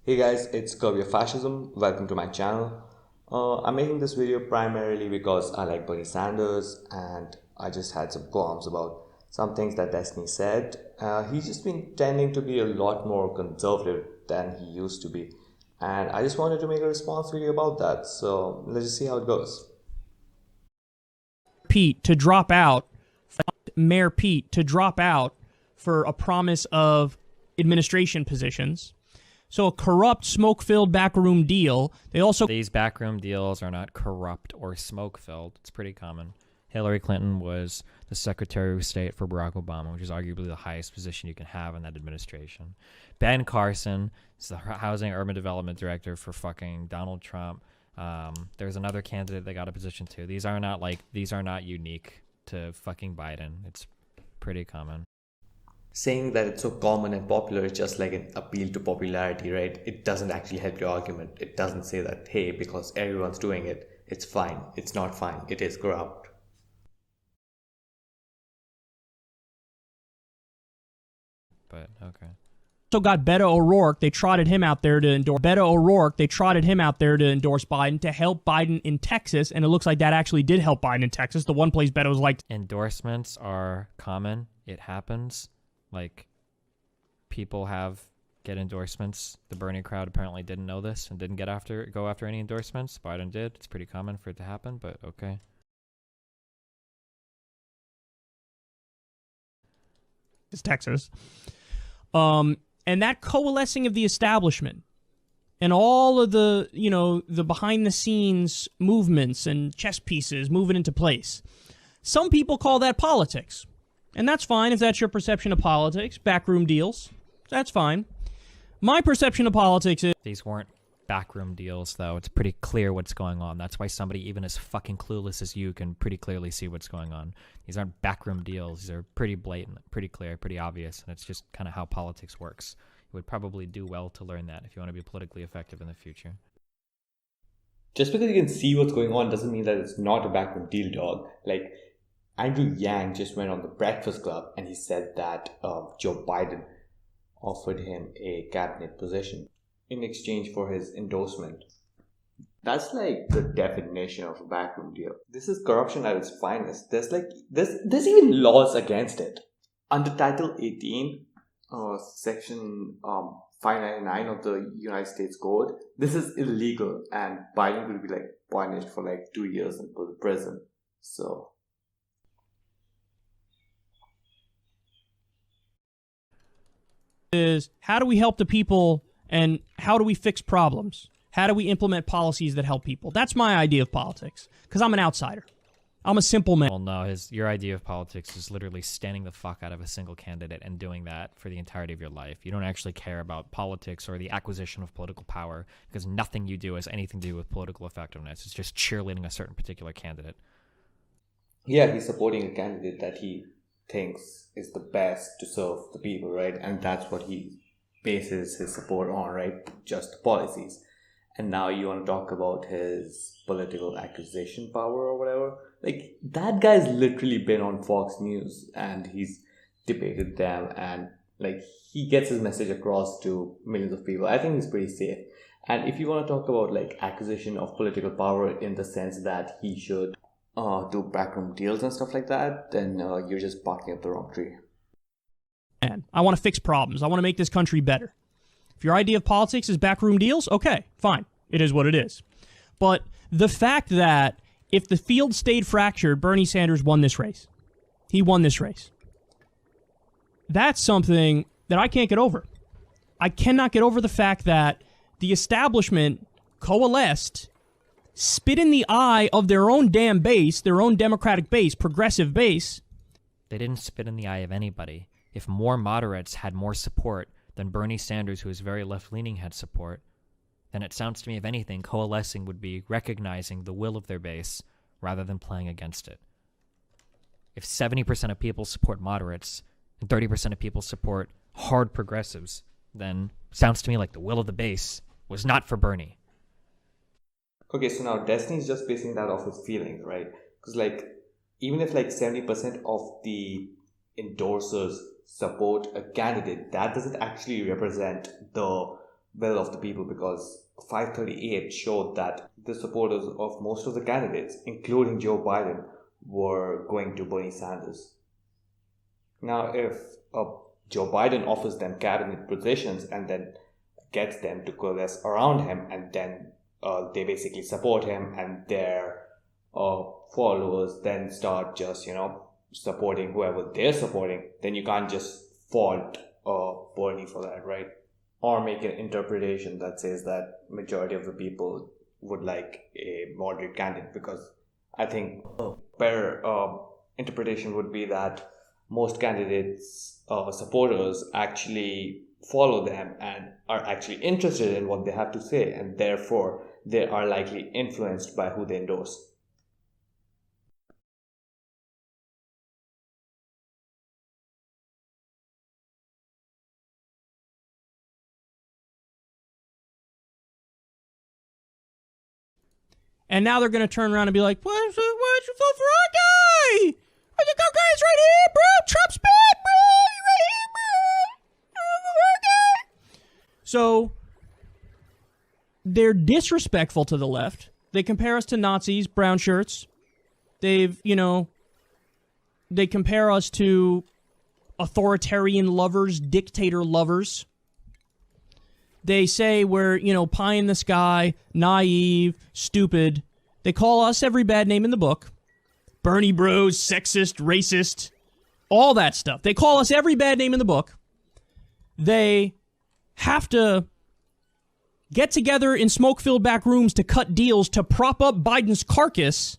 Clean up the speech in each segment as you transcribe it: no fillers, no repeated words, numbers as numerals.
Hey guys, it's Curb Your Fascism. Welcome to my channel. I'm making this video primarily because I like Bernie Sanders and I just had some qualms about some things that Destiny said. He's just been tending to be a lot more conservative than he used to be. And I just wanted to make a response video about that. So let's just see how it goes. Pete to drop out, Mayor Pete to drop out for a promise of administration positions. So a corrupt, smoke-filled backroom deal. They also... These backroom deals are not corrupt or smoke-filled. It's pretty common. Hillary Clinton was the Secretary of State for Barack Obama, which is arguably the highest position you can have in that administration. Ben Carson is the Housing Urban Development Director for fucking Donald Trump. There's another candidate that got a position too. These are not unique to fucking Biden. It's pretty common. Saying that it's so common and popular is just like an appeal to popularity, right? It doesn't actually help your argument. It doesn't say that, hey, because everyone's doing it, it's fine. It's not fine. It is corrupt. But, okay. Also got Beto O'Rourke. They trotted him out there to endorse Biden to help Biden in Texas, and it looks like that actually did help Biden in Texas. The one place Beto's liked. Endorsements are common. It happens. Like, people get endorsements. The Bernie crowd apparently didn't know this and didn't go after any endorsements. Biden did. It's pretty common for it to happen, but okay. It's Texas. And that coalescing of the establishment and all of the, the behind-the-scenes movements and chess pieces moving into place. Some people call that politics. And that's fine if that's your perception of politics, backroom deals. That's fine. My perception of politics is... These weren't backroom deals, though. It's pretty clear what's going on. That's why somebody even as fucking clueless as you can pretty clearly see what's going on. These aren't backroom deals. These are pretty blatant, pretty clear, pretty obvious, and it's just kind of how politics works. You would probably do well to learn that if you want to be politically effective in the future. Just because you can see what's going on doesn't mean that it's not a backroom deal, dog. Like, Andrew Yang just went on the Breakfast Club and he said that Joe Biden offered him a cabinet position in exchange for his endorsement. That's like the definition of a backroom deal. This is corruption at its finest. There's even laws against it. Under Title 18, Section 599 of the United States Code, this is illegal and Biden will be punished for 2 years in prison. So... is how do we help the people and how do we fix problems? How do we implement policies that help people? That's my idea of politics, because I'm an outsider. I'm a simple man. Well, no, your idea of politics is literally standing the fuck out of a single candidate and doing that for the entirety of your life. You don't actually care about politics or the acquisition of political power, because nothing you do has anything to do with political effectiveness. It's just cheerleading a certain particular candidate. Yeah, he's supporting a candidate that he thinks is the best to serve the people, right? And that's what he bases his support on, right? Just the policies. And now you want to talk about his political acquisition power or whatever? That guy's literally been on Fox News and he's debated them and he gets his message across to millions of people. I think he's pretty safe. And if you want to talk about acquisition of political power in the sense that he should do backroom deals and stuff like that, then you're just barking up the wrong tree. And I want to fix problems. I want to make this country better. If your idea of politics is backroom deals, okay, fine. It is what it is. But the fact that if the field stayed fractured, Bernie Sanders won this race. He won this race. That's something that I can't get over. I cannot get over the fact that the establishment coalesced, spit in the eye of their own damn base, their own Democratic base, progressive base. They didn't spit in the eye of anybody. If more moderates had more support than Bernie Sanders, who is very left-leaning, had support, then it sounds to me, if anything, coalescing would be recognizing the will of their base rather than playing against it. If 70% of people support moderates and 30% of people support hard progressives, then it sounds to me like the will of the base was not for Bernie. Okay, so now Destiny's just basing that off his feelings, right? Because even if 70% of the endorsers support a candidate, that doesn't actually represent the will of the people, because 538 showed that the supporters of most of the candidates, including Joe Biden, were going to Bernie Sanders. Now, if Joe Biden offers them cabinet positions and then gets them to coalesce around him, and then they basically support him, and their followers then start just, supporting whoever they're supporting, then you can't just fault Bernie for that, right? Or make an interpretation that says that majority of the people would like a moderate candidate, because I think a better interpretation would be that most candidates' supporters actually follow them and are actually interested in what they have to say, and therefore they are likely influenced by who they endorse. And now they're going to turn around and be like, why'd you vote for our guy? I think our guy's right here, bro. Trump's bad, bro. He's right here, bro. Our guy. So they're disrespectful to the left. They compare us to Nazis, brown shirts. They compare us to authoritarian lovers, dictator lovers. They say we're, pie in the sky, naive, stupid. They call us every bad name in the book. Bernie bros, sexist, racist, all that stuff. They call us every bad name in the book. They have to get together in smoke-filled back rooms to cut deals to prop up Biden's carcass,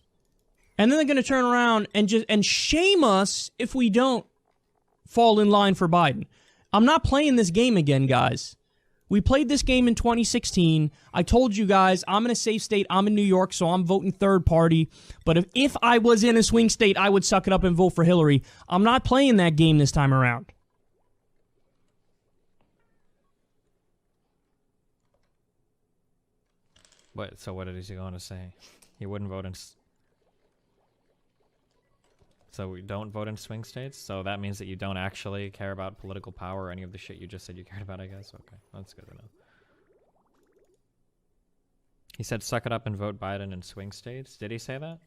and then they're going to turn around and shame us if we don't fall in line for Biden. I'm not playing this game again, guys. We played this game in 2016. I told you guys, I'm in a safe state. I'm in New York, so I'm voting third party. But if I was in a swing state, I would suck it up and vote for Hillary. I'm not playing that game this time around. So what is he going to say? He wouldn't vote in... So we don't vote in swing states? So that means that you don't actually care about political power or any of the shit you just said you cared about, I guess? Okay, that's good to know. He said suck it up and vote Biden in swing states? Did he say that?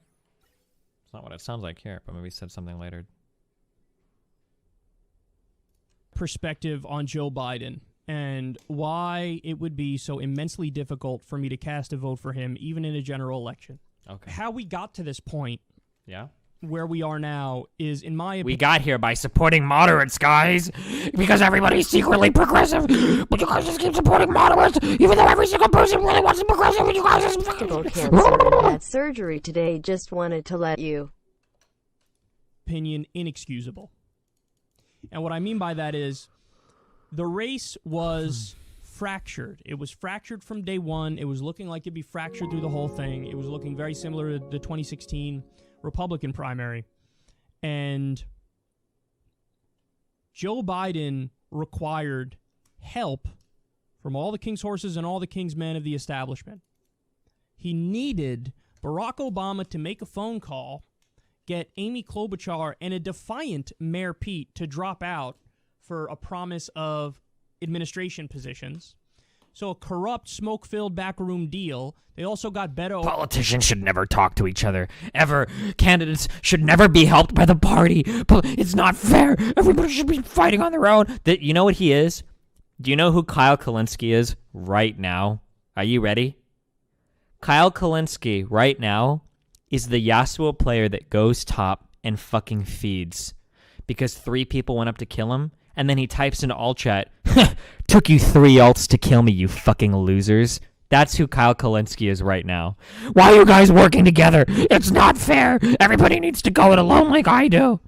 It's not what it sounds like here, but maybe he said something later. Perspective on Joe Biden and why it would be so immensely difficult for me to cast a vote for him, even in a general election. Okay. How we got to this point... Yeah? Where we are now is, in my opinion... We got here by supporting moderates, guys! Because everybody's secretly progressive! But you guys just keep supporting moderates, even though every single person really wants to be progressive, and you guys just fucking... Cancer had surgery today, just wanted to let you... Opinion inexcusable. And what I mean by that is, the race was fractured. It was fractured from day one. It was looking like it'd be fractured through the whole thing. It was looking very similar to the 2016... Republican primary, and Joe Biden required help from all the king's horses and all the king's men of the establishment. He needed Barack Obama to make a phone call, get Amy Klobuchar and a defiant Mayor Pete to drop out for a promise of administration positions. So a corrupt, smoke-filled backroom deal. They also got Beto... Politicians should never talk to each other, ever. Candidates should never be helped by the party. It's not fair. Everybody should be fighting on their own. You know what he is? Do you know who Kyle Kulinski is right now? Are you ready? Kyle Kulinski right now is the Yasuo player that goes top and fucking feeds. Because 3 people went up to kill him, and then he types into all chat, took you 3 ults to kill me, you fucking losers. That's who Kyle Kulinski is right now. Why are you guys working together? It's not fair. Everybody needs to go it alone like I do.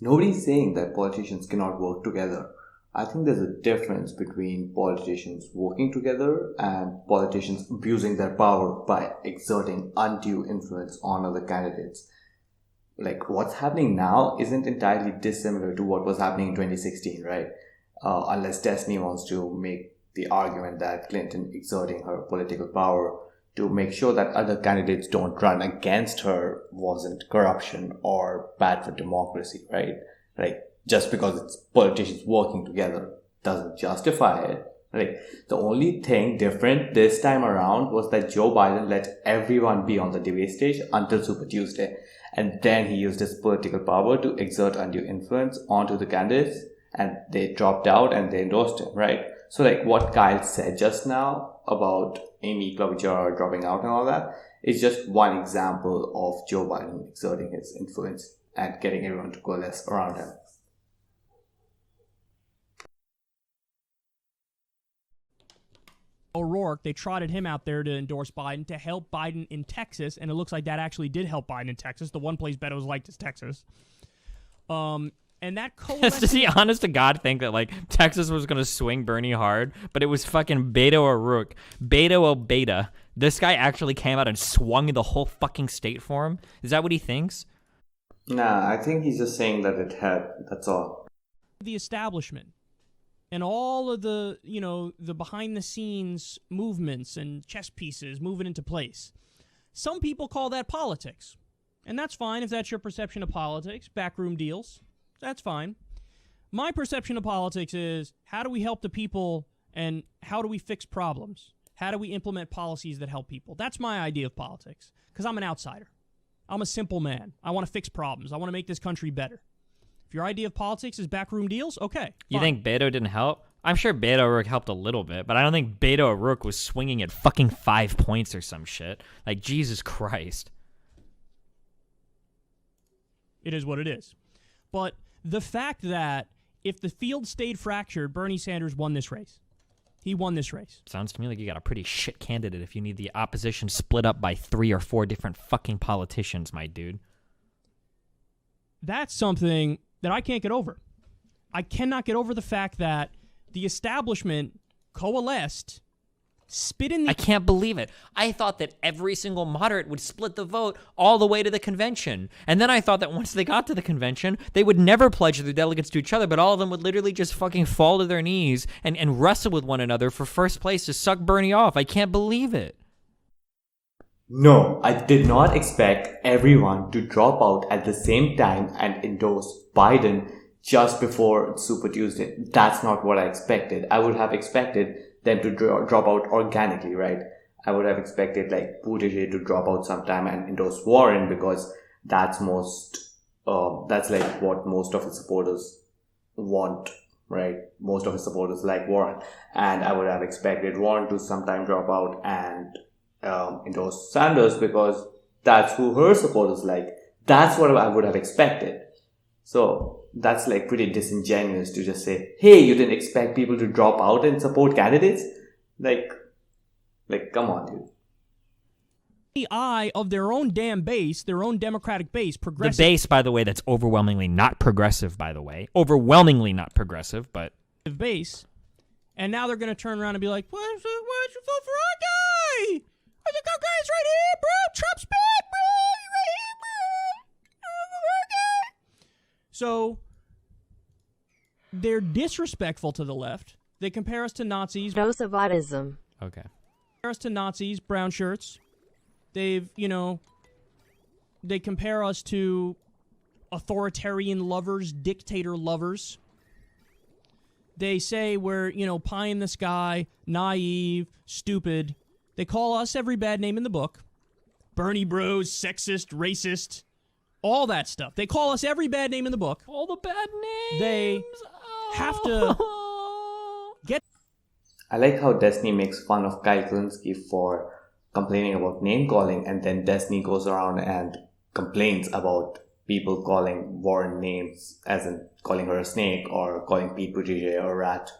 Nobody's saying that politicians cannot work together. I think there's a difference between politicians working together and politicians abusing their power by exerting undue influence on other candidates. Like, what's happening now isn't entirely dissimilar to what was happening in 2016, right? Unless Destiny wants to make the argument that Clinton exerting her political power to make sure that other candidates don't run against her wasn't corruption or bad for democracy, right? Like, just because it's politicians working together doesn't justify it, Like, the only thing different this time around was that Joe Biden let everyone be on the debate stage until Super Tuesday. And then he used his political power to exert undue influence onto the candidates, and they dropped out and they endorsed him, right? So, like, what Kyle said just now about Amy Klobuchar dropping out and all that is just one example of Joe Biden exerting his influence and getting everyone to coalesce around him. O'Rourke, they trotted him out there to endorse Biden to help Biden in Texas, and it looks like that actually did help Biden in Texas. The one place Beto's liked is Texas. And that Does he honest to God think that like Texas was gonna swing Bernie hard, but it was fucking Beto O'Rourke, Beto O'Beta. This guy actually came out and swung the whole fucking state for him. Is that what he thinks? Nah, I think he's just saying that it had. That's all. The establishment and all of the, the behind-the-scenes movements and chess pieces moving into place. Some people call that politics. And that's fine if that's your perception of politics, backroom deals. That's fine. My perception of politics is, how do we help the people and how do we fix problems? How do we implement policies that help people? That's my idea of politics, because I'm an outsider. I'm a simple man. I want to fix problems. I want to make this country better. If your idea of politics is backroom deals, okay. Fine. You think Beto didn't help? I'm sure Beto O'Rourke helped a little bit, but I don't think Beto O'Rourke was swinging at fucking 5 points or some shit. Like, Jesus Christ. It is what it is. But the fact that if the field stayed fractured, Bernie Sanders won this race. He won this race. Sounds to me like you got a pretty shit candidate if you need the opposition split up by 3 or 4 different fucking politicians, my dude. That's something that I can't get over. I cannot get over the fact that the establishment coalesced, spit in the... I can't believe it. I thought that every single moderate would split the vote all the way to the convention. And then I thought that once they got to the convention, they would never pledge their delegates to each other, but all of them would literally just fucking fall to their knees and wrestle with one another for first place to suck Bernie off. I can't believe it. No, I did not expect everyone to drop out at the same time and endorse Biden just before Super Tuesday. That's not what I expected. I would have expected them to drop out organically, right? I would have expected like Buttigieg to drop out sometime and endorse Warren, because that's like what most of his supporters want, right? Most of his supporters like Warren, and I would have expected Warren to sometime drop out and endorse Sanders, because that's who her supporters like. That's what I would have expected. So that's like pretty disingenuous to just say, hey, you didn't expect people to drop out and support candidates? Like come on, dude. The eye of their own damn base, their own Democratic base, progressive. The base, by the way, that's overwhelmingly not progressive, by the way. Overwhelmingly not progressive, but... base. And now they're going to turn around and be like, why don't you vote for our guy? I think our guy's right here, bro. Trump's bad, bro. He's right here, bro. Our guy. So... they're disrespectful to the left. They compare us to Nazis. Dose of autism. Okay. Compare us to Nazis, brown shirts. They've, they compare us to authoritarian lovers, dictator lovers. They say we're, pie in the sky, naive, stupid. They call us every bad name in the book. Bernie bros, sexist, racist, all that stuff. They call us every bad name in the book. All the bad names. They have to get... I like how Destiny makes fun of Kyle Kulinski for complaining about name calling, and then Destiny goes around and complains about people calling Warren names, as in calling her a snake or calling Pete Buttigieg a rat.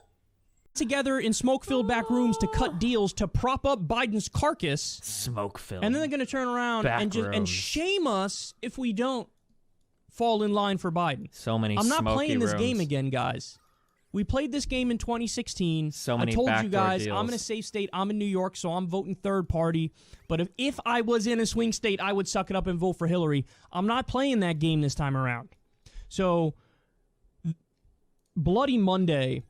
Together in smoke-filled back rooms to cut deals to prop up Biden's carcass. Smoke-filled. And then they're going to turn around and shame us if we don't fall in line for Biden. So many I'm not playing this rooms. game again, guys. We played this game in 2016. So many I told you backdoor guys, deals. I'm in a safe state. I'm in New York, so I'm voting third party. But if I was in a swing state, I would suck it up and vote for Hillary. I'm not playing that game this time around. So, Bloody Monday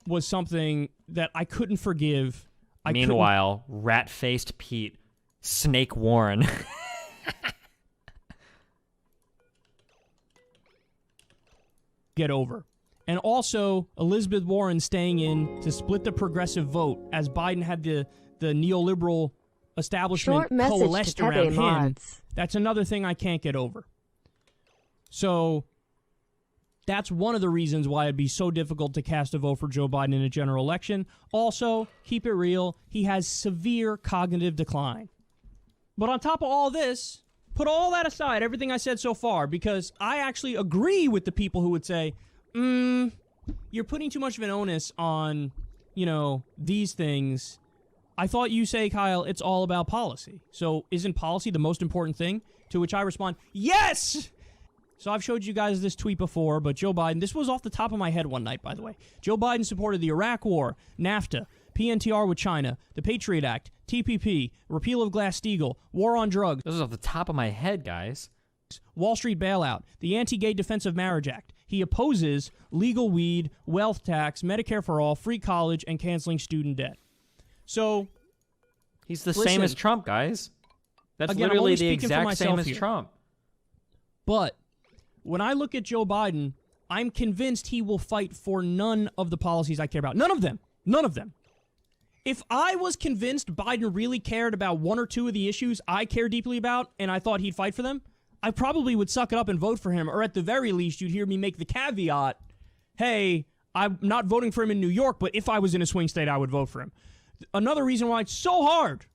was something that I couldn't forgive. Meanwhile, rat-faced Pete, Snake Warren. Get over. and also Elizabeth Warren staying in to split the progressive vote as Biden had the neoliberal establishment Short message coalesced to around Pepe him. Mods. That's another thing I can't get over. So that's one of the reasons why it'd be so difficult to cast a vote for Joe Biden in a general election. Also, keep it real, he has severe cognitive decline. But on top of all this, put all that aside, everything I said so far, because I actually agree with the people who would say, you're putting too much of an onus on, these things. I thought you say, Kyle, it's all about policy. So isn't policy the most important thing? To which I respond, yes! So I've showed you guys this tweet before, but Joe Biden, this was off the top of my head one night, by the way. Joe Biden supported the Iraq War, NAFTA, PNTR with China, the Patriot Act, TPP, repeal of Glass-Steagall, war on drugs. This is off the top of my head, guys. Wall Street bailout, the Anti-Gay Defense of Marriage Act. He opposes legal weed, wealth tax, Medicare for all, free college, and canceling student debt. So, he's the same as Trump, guys. That's again, literally the exact same as here. Trump. But when I look at Joe Biden, I'm convinced he will fight for none of the policies I care about. None of them. None of them. If I was convinced Biden really cared about one or two of the issues I care deeply about, and I thought he'd fight for them, I probably would suck it up and vote for him, or at the very least, you'd hear me make the caveat, hey, I'm not voting for him in New York, but if I was in a swing state, I would vote for him. Another reason why it's so hard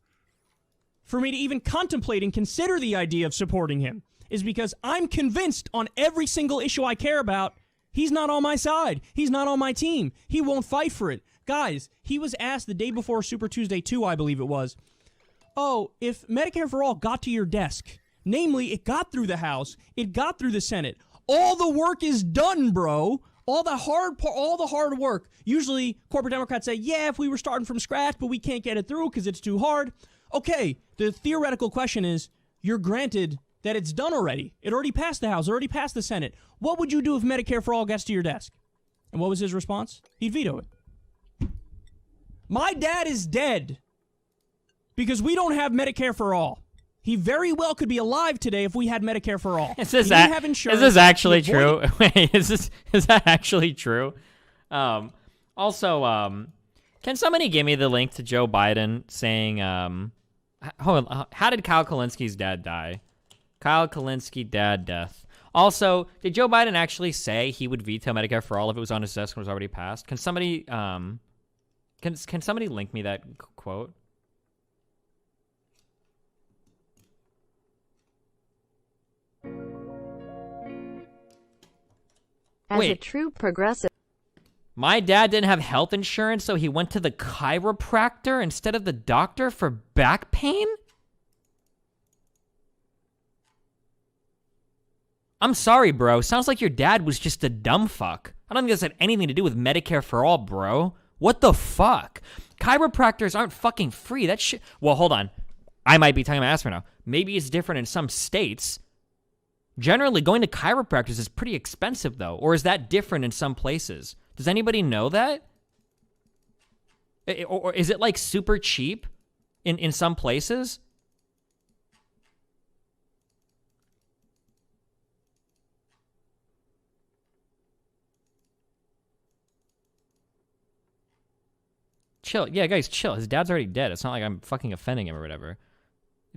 for me to even contemplate and consider the idea of supporting him is because I'm convinced on every single issue I care about, he's not on my side. He's not on my team. He won't fight for it. Guys, he was asked the day before Super Tuesday 2, I believe it was, if Medicare for All got to your desk, namely, it got through the House, it got through the Senate, all the work is done, bro. All the hard work. Usually, corporate Democrats say, yeah, if we were starting from scratch, but we can't get it through because it's too hard. Okay, the theoretical question is, you're granted that it's done already. It already passed the House, already passed the Senate. What would you do if Medicare for All gets to your desk? And what was his response? He'd veto it. My dad is dead because we don't have Medicare for All. He very well could be alive today if we had Medicare for All. Is this actually true? Wait, is that actually true? Also, can somebody give me the link to Joe Biden saying, hold on, how did Kyle Kulinski's dad die? Kyle Kulinski dad death. Also, did Joe Biden actually say he would veto Medicare for All if it was on his desk and was already passed? Can somebody can somebody link me that quote? As a true progressive. My dad didn't have health insurance, so he went to the chiropractor instead of the doctor for back pain? I'm sorry, bro. Sounds like your dad was just a dumb fuck. I don't think this had anything to do with Medicare for All, bro. What the fuck? Chiropractors aren't fucking free. That shit. Well, hold on. I might be talking my ass right now. Maybe it's different in some states. Generally, going to chiropractors is pretty expensive, though. Or is that different in some places? Does anybody know that? Or is it, like, super cheap in some places? Chill. Yeah, guys, chill. His dad's already dead. It's not like I'm fucking offending him or whatever.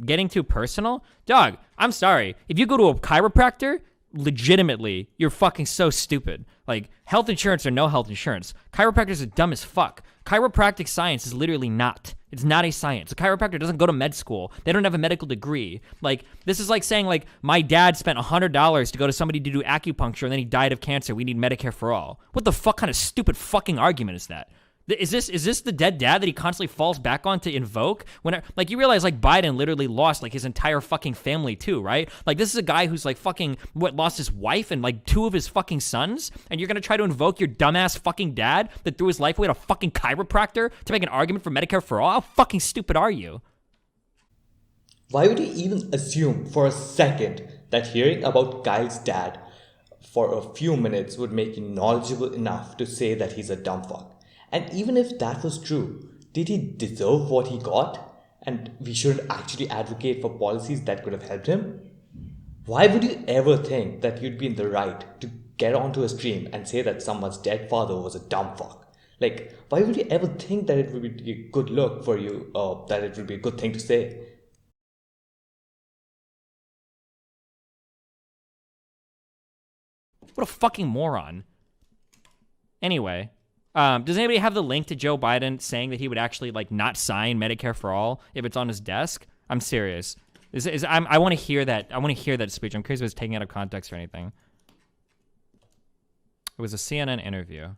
Getting too personal? Dog, I'm sorry. If you go to a chiropractor, legitimately, you're fucking so stupid. Like, health insurance or no health insurance. Chiropractors are dumb as fuck. Chiropractic science is literally not. It's not a science. A chiropractor doesn't go to med school. They don't have a medical degree. Like, this is like saying, like, my dad spent $100 to go to somebody to do acupuncture and then he died of cancer. We need Medicare for all. What the fuck kind of stupid fucking argument is that? Is this the dead dad that he constantly falls back on to invoke? Like, you realize, like, Biden literally lost, like, his entire fucking family, too, right? Like, this is a guy who's, like, fucking, lost his wife and, like, 2 of his fucking sons? And you're gonna try to invoke your dumbass fucking dad that threw his life away at a fucking chiropractor to make an argument for Medicare for all? How fucking stupid are you? Why would you even assume for a second that hearing about Kyle's dad for a few minutes would make you knowledgeable enough to say that he's a dumb fuck? And even if that was true, did he deserve what he got? And we shouldn't actually advocate for policies that could have helped him? Why would you ever think that you'd be in the right to get onto a stream and say that someone's dead father was a dumb fuck? Like, why would you ever think that it would be a good look for you, or that it would be a good thing to say? What a fucking moron. Anyway, does anybody have the link to Joe Biden saying that he would actually like not sign Medicare for all if it's on his desk? I'm serious. I want to hear that. I want to hear that speech. I'm curious if it's taken out of context or anything. It was a CNN interview.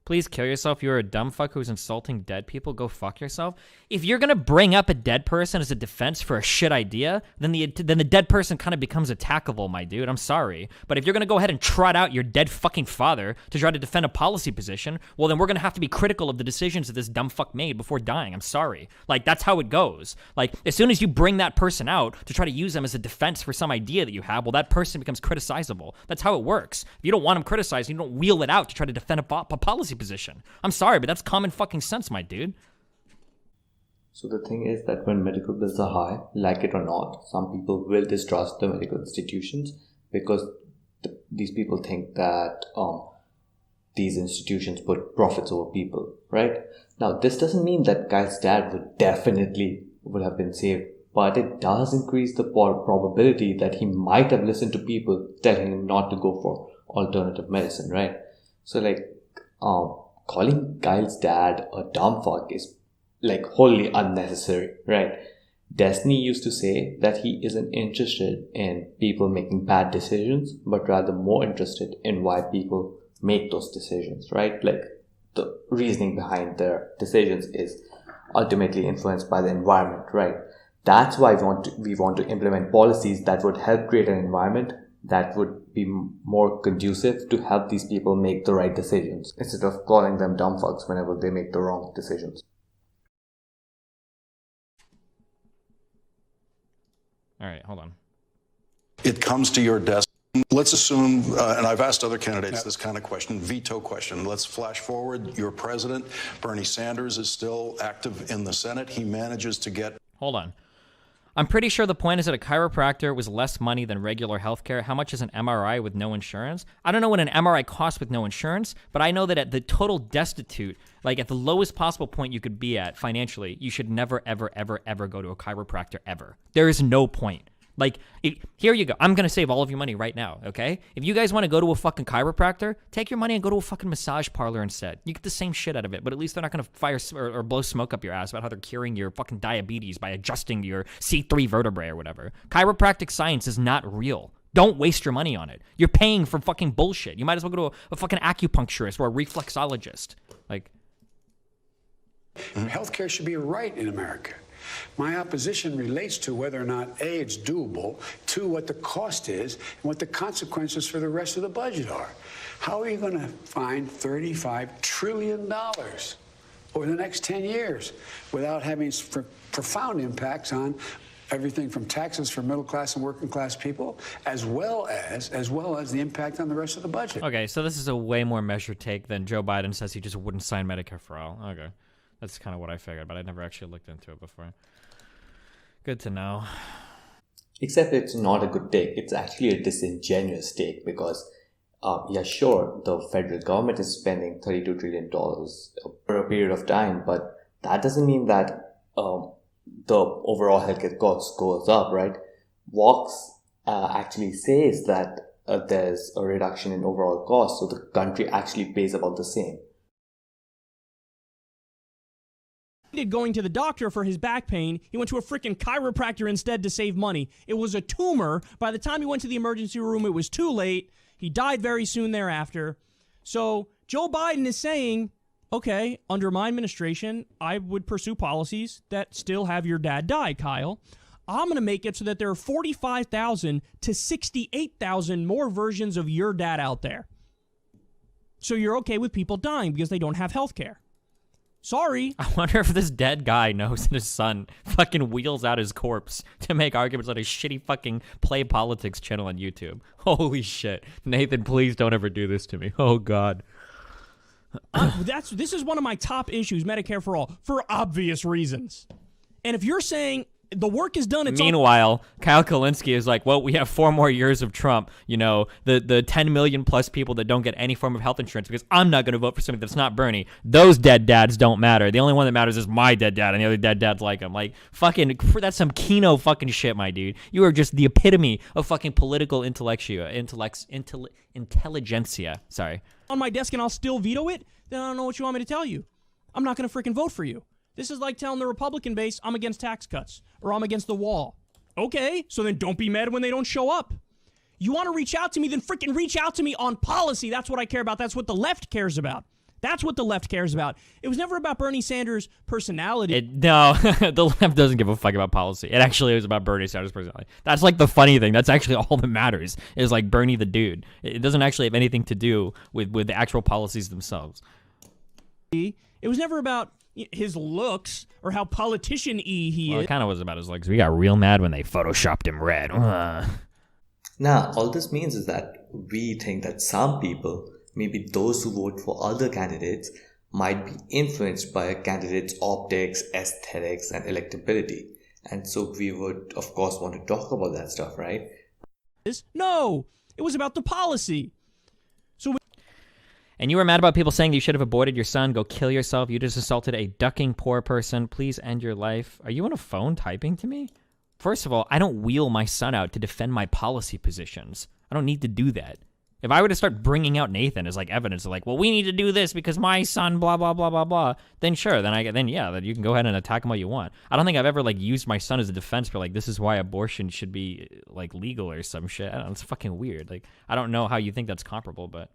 Please kill yourself. You're a dumb fuck who's insulting dead people. Go fuck yourself. If you're gonna bring up a dead person as a defense for a shit idea, then the dead person kind of becomes attackable, my dude. I'm sorry, but if you're gonna go ahead and trot out your dead fucking father to try to defend a policy position, well, then we're gonna have to be critical of the decisions that this dumb fuck made before dying. I'm sorry. Like, that's how it goes. Like, as soon as you bring that person out to try to use them as a defense for some idea that you have, well, that person becomes criticizable. That's how it works. If you don't want them criticized, you don't wheel it out to try to defend a policy position. I'm sorry, but that's common fucking sense, my dude. So the thing is that when medical bills are high, like it or not, some people will distrust the medical institutions because these people think that these institutions put profits over people, right? Now, this doesn't mean that guy's dad would have been saved, but it does increase the probability that he might have listened to people telling him not to go for alternative medicine, right? So like, calling Kyle's dad a dumb fuck is like wholly unnecessary, right? Destiny used to say that he isn't interested in people making bad decisions, but rather more interested in why people make those decisions, right? Like, the reasoning behind their decisions is ultimately influenced by the environment, right? That's why we want to implement policies that would help create an environment that would be more conducive to help these people make the right decisions, instead of calling them dumb fucks whenever they make the wrong decisions. All right, hold on. It comes to your desk. Let's assume, and I've asked other candidates this kind of question, veto question. Let's flash forward. Your president, Bernie Sanders, is still active in the Senate. He manages to get... Hold on. I'm pretty sure the point is that a chiropractor was less money than regular healthcare. How much is an MRI with no insurance? I don't know what an MRI costs with no insurance, but I know that at the total destitute, like at the lowest possible point you could be at financially, you should never, ever, ever, ever go to a chiropractor ever. There is no point. Like, here you go. I'm going to save all of your money right now, okay? If you guys want to go to a fucking chiropractor, take your money and go to a fucking massage parlor instead. You get the same shit out of it, but at least they're not going to fire or blow smoke up your ass about how they're curing your fucking diabetes by adjusting your C3 vertebrae or whatever. Chiropractic science is not real. Don't waste your money on it. You're paying for fucking bullshit. You might as well go to a fucking acupuncturist or a reflexologist. Like, healthcare should be a right in America. My opposition relates to whether or not, A, it's doable, two, what the cost is, and what the consequences for the rest of the budget are. How are you going to find $35 trillion over the next 10 years without having profound impacts on everything from taxes for middle class and working class people, as well as the impact on the rest of the budget? Okay, so this is a way more measured take than Joe Biden says he just wouldn't sign Medicare for all. Okay. That's kind of what I figured, but I never actually looked into it before. Good to know. Except it's not a good take. It's actually a disingenuous take because, yeah, sure, the federal government is spending $32 trillion for a period of time, but that doesn't mean that the overall healthcare cost goes up, right? Vox actually says that there's a reduction in overall cost, so the country actually pays about the same. Going to the doctor for his back pain, he went to a freaking chiropractor instead to save money. It was a tumor. By the time he went to the emergency room, it was too late. He died very soon thereafter. So Joe Biden is saying, okay, under my administration, I would pursue policies that still have your dad die, Kyle. I'm going to make it so that there are 45,000 to 68,000 more versions of your dad out there. So you're okay with people dying because they don't have health care. Sorry. I wonder if this dead guy knows that his son fucking wheels out his corpse to make arguments on his shitty fucking Play Politics channel on YouTube. Holy shit. Nathan, please don't ever do this to me. Oh, God. This is one of my top issues, Medicare for all, for obvious reasons. And if you're saying the work is done. It's Meanwhile, Kyle Kulinski is like, well, we have 4 more years of Trump. You know, the 10 million plus people that don't get any form of health insurance because I'm not going to vote for somebody that's not Bernie. Those dead dads don't matter. The only one that matters is my dead dad, and the other dead dads like him. Like, fucking, that's some Kino fucking shit, my dude. You are just the epitome of fucking political intelligentsia. Sorry. on my desk and I'll still veto it, then I don't know what you want me to tell you. I'm not going to freaking vote for you. This is like telling the Republican base I'm against tax cuts or I'm against the wall. Okay, so then don't be mad when they don't show up. You want to reach out to me, then freaking reach out to me on policy. That's what I care about. That's what the left cares about. That's what the left cares about. It was never about Bernie Sanders' personality. No, the left doesn't give a fuck about policy. It actually is about Bernie Sanders' personality. That's like the funny thing. That's actually all that matters is like Bernie the dude. It doesn't actually have anything to do with the actual policies themselves. It was never about his looks or how politician-y he Well, is. it kind of was about his looks. We got real mad when they photoshopped him red. Now, all this means is that we think that some people, maybe those who vote for other candidates, might be influenced by a candidate's optics, aesthetics, and electability. And so we would, of course, want to talk about that stuff, right? No, it was about the policy. And you were mad about people saying that you should have aborted your son, go kill yourself. You just assaulted a ducking poor person. Please end your life. Are you on a phone typing to me? First of all, I don't wheel my son out to defend my policy positions. I don't need to do that. If I were to start bringing out Nathan as like evidence of like, well, we need to do this because my son, blah, blah, blah, blah, blah, then sure, then you can go ahead and attack him all you want. I don't think I've ever like used my son as a defense for like, this is why abortion should be like legal or some shit. I don't know, it's fucking weird. Like, I don't know how you think that's comparable, but.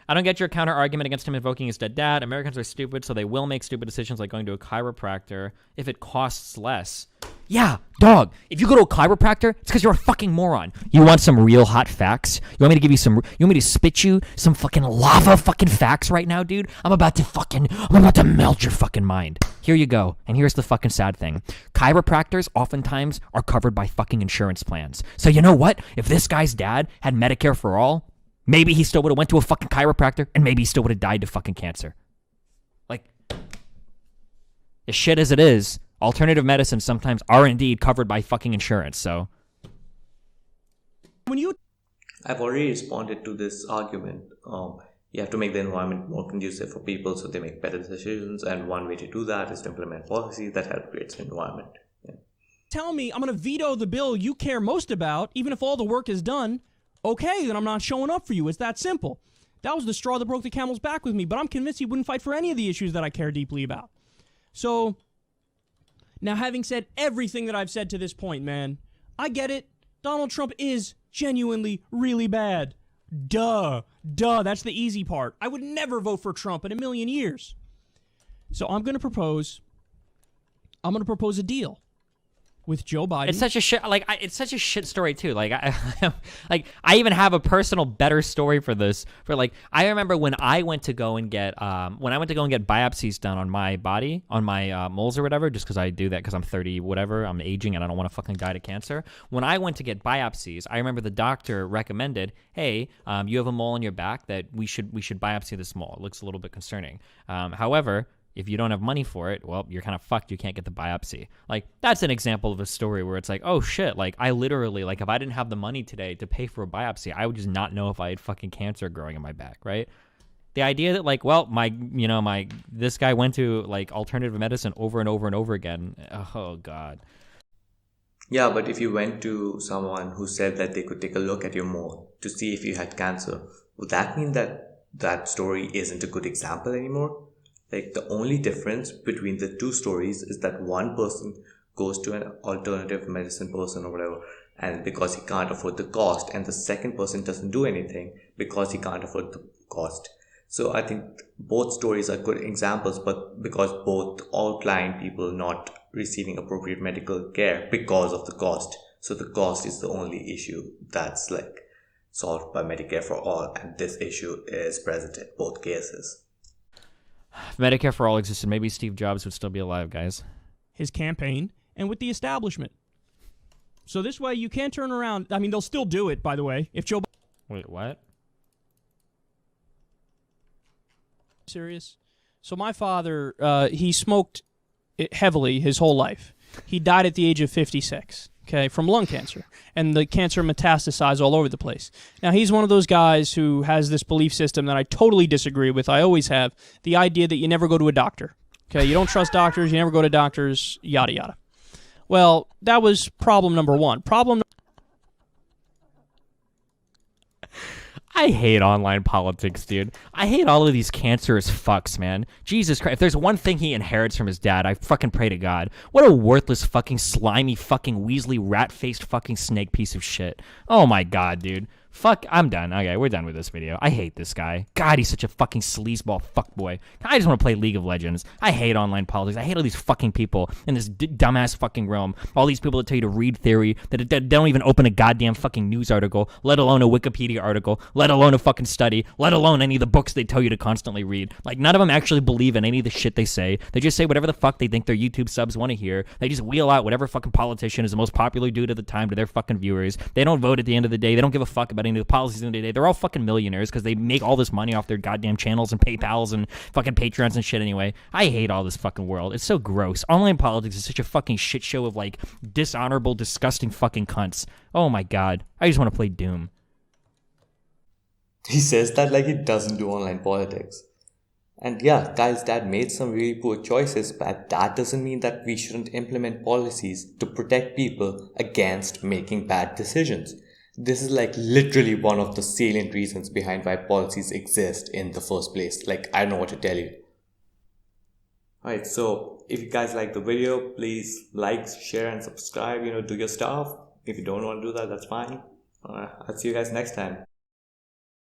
I don't get your counter argument against him invoking his dead dad. Americans are stupid, so they will make stupid decisions like going to a chiropractor if it costs less. Yeah, dog. If you go to a chiropractor, it's because you're a fucking moron. You want some real hot facts? You want me to give you some? You want me to spit you some fucking lava fucking facts right now, dude? I'm about to melt your fucking mind. Here you go. And here's the fucking sad thing. Chiropractors oftentimes are covered by fucking insurance plans. So you know what? If this guy's dad had Medicare for all, maybe he still would have went to a fucking chiropractor, and maybe he still would have died to fucking cancer. Like, as shit as it is, alternative medicine sometimes are indeed covered by fucking insurance, so. I've already responded to this argument. You have to make the environment more conducive for people so they make better decisions, and one way to do that is to implement policies that help create an environment. Yeah. Tell me I'm going to veto the bill you care most about, even if all the work is done. Okay, then I'm not showing up for you. It's that simple. That was the straw that broke the camel's back with me, but I'm convinced he wouldn't fight for any of the issues that I care deeply about. So, now having said everything that I've said to this point, man, I get it. Donald Trump is genuinely really bad. Duh, that's the easy part. I would never vote for Trump in a million years. So I'm going to propose a deal with Joe Biden. It's such a shit. Like, it's such a shit story too. Like, I even have a personal better story for this. For like, I remember when I went to go and get biopsies done on my body, on my moles or whatever, just because I do that because I'm 30, whatever. I'm aging and I don't want to fucking die to cancer. When I went to get biopsies, I remember the doctor recommended, hey, you have a mole on your back that we should biopsy this mole. It looks a little bit concerning. However, if you don't have money for it, well, you're kind of fucked. You can't get the biopsy. Like, that's an example of a story where it's like, oh shit, like I literally, like if I didn't have the money today to pay for a biopsy, I would just not know if I had fucking cancer growing in my back, right? The idea that like, well, this guy went to like alternative medicine over and over and over again. Oh God. Yeah, but if you went to someone who said that they could take a look at your mole to see if you had cancer, would that mean that that story isn't a good example anymore? Like, the only difference between the two stories is that one person goes to an alternative medicine person or whatever, and because he can't afford the cost, and the second person doesn't do anything because he can't afford the cost. So I think both stories are good examples, but because both outline people not receiving appropriate medical care because of the cost. So the cost is the only issue that's like solved by Medicare for all, and this issue is present in both cases. If Medicare for all existed, maybe Steve Jobs would still be alive, guys. His campaign and with the establishment. So this way you can't turn around. I mean, they'll still do it, by the way. If Joe Wait, what? Serious. So my father, he smoked heavily his whole life. He died at the age of 56, okay, from lung cancer. And the cancer metastasized all over the place. Now, he's one of those guys who has this belief system that I totally disagree with. I always have. The idea that you never go to a doctor. Okay, you don't trust doctors, you never go to doctors, yada, yada. Well, that was problem number one. I hate online politics, dude. I hate all of these cancerous fucks, man. Jesus Christ. If there's one thing he inherits from his dad, I fucking pray to God. What a worthless fucking slimy fucking Weasley rat-faced fucking snake piece of shit. Oh my God, dude. Fuck, I'm done. Okay, we're done with this video. I hate this guy. God, he's such a fucking sleazeball fuckboy. I just want to play League of Legends. I hate online politics. I hate all these fucking people in this dumbass fucking realm. All these people that tell you to read theory, that don't even open a goddamn fucking news article, let alone a Wikipedia article, let alone a fucking study, let alone any of the books they tell you to constantly read. Like, none of them actually believe in any of the shit they say. They just say whatever the fuck they think their YouTube subs want to hear. They just wheel out whatever fucking politician is the most popular dude at the time to their fucking viewers. They don't vote at the end of the day. They don't give a fuck about any of the policies in the day. They're all fucking millionaires because they make all this money off their goddamn channels and PayPals and fucking Patreons and shit anyway. I hate all this fucking world. It's so gross. Online politics is such a fucking shit show of like dishonorable, disgusting fucking cunts. Oh my God. I just want to play Doom. He says that like he doesn't do online politics. And yeah, guys, dad made some really poor choices, but that doesn't mean that we shouldn't implement policies to protect people against making bad decisions. This is like literally one of the salient reasons behind why policies exist in the first place. Like, I don't know what to tell you. Alright, so if you guys like the video, please like, share and subscribe, do your stuff. If you don't want to do that, that's fine. I'll see you guys next time.